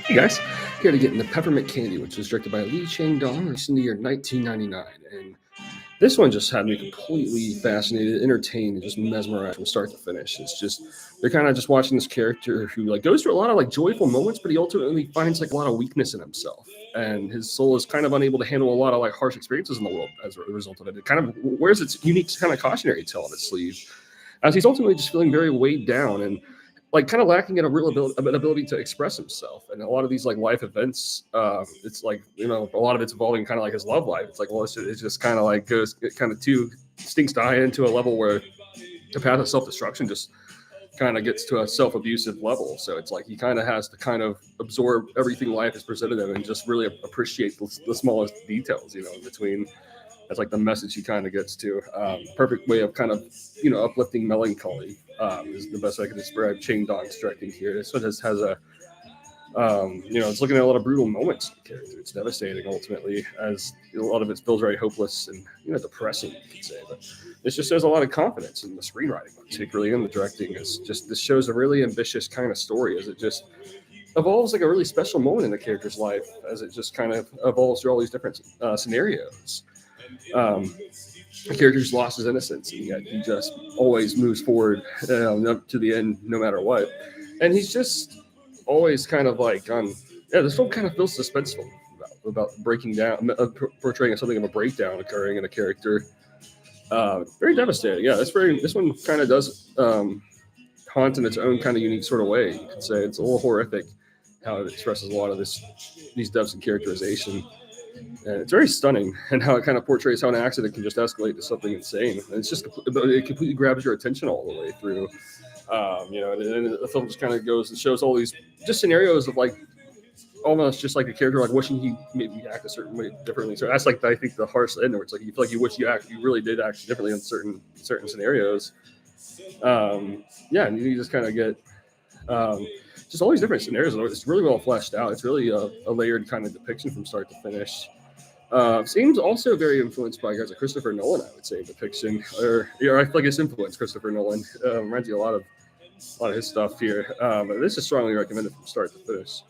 Hey guys, here to get into Peppermint Candy, which was directed by Chang-dong, released in the year 1999. And this one just had me completely fascinated, entertained, and just mesmerized from start to finish. It's just they're kind of just watching this character who like goes through a lot of like joyful moments, but he ultimately finds like a lot of weakness in himself, and his soul is kind of unable to handle a lot of like harsh experiences in the world as a result of it. It kind of wears its unique kind of cautionary tale on its sleeve, as he's ultimately just feeling very weighed down and like kind of lacking in a real ability, an ability to express himself. And a lot of these like life events, it's like a lot of it's involving kind of like his love life. It's like well, it's just kind of like goes it kind of too stinks to high into a level where the path of self destruction just kind of gets to a self abusive level. So it's like he kind of has to kind of absorb everything life has presented him and just really appreciate the smallest details, between that's like the message he kind of gets to. Perfect way of kind of uplifting melancholy is the best I can describe Chang Dong's directing here. This one just has a it's looking at a lot of brutal moments in the character. It's devastating ultimately, as a lot of it feels very hopeless and depressing, you could say. But this just shows a lot of confidence in the screenwriting, particularly in the directing. It's just this shows a really ambitious kind of story as it just evolves like a really special moment in the character's life as it just kind of evolves through all these different scenarios. Um, the character's lost his innocence, and yet he just always moves forward up to the end, no matter what. And he's just always kind of like on. Yeah, this film kind of feels suspenseful about breaking down, portraying something of a breakdown occurring in a character. Very devastating. Yeah, that's very. This one kind of does haunt in its own kind of unique sort of way. You could say it's a little horrific how it expresses a lot of these depths and characterization. And it's very stunning and how it kind of portrays how an accident can just escalate to something insane. And it's just it completely grabs your attention all the way through. And the film just kind of goes and shows all these just scenarios of like almost just like a character like wishing he maybe act a certain way differently. So that's like I think the harsh end where it's like you feel like you wish you really did act differently in certain scenarios. Yeah, and you just kind of get just all these different scenarios. It's really well fleshed out. It's really a layered kind of depiction from start to finish. Seems also very influenced by guys like Christopher Nolan, I would say, in depiction. I feel like it's influenced Christopher Nolan. Reminds you a lot of his stuff here. But this is strongly recommended from start to finish.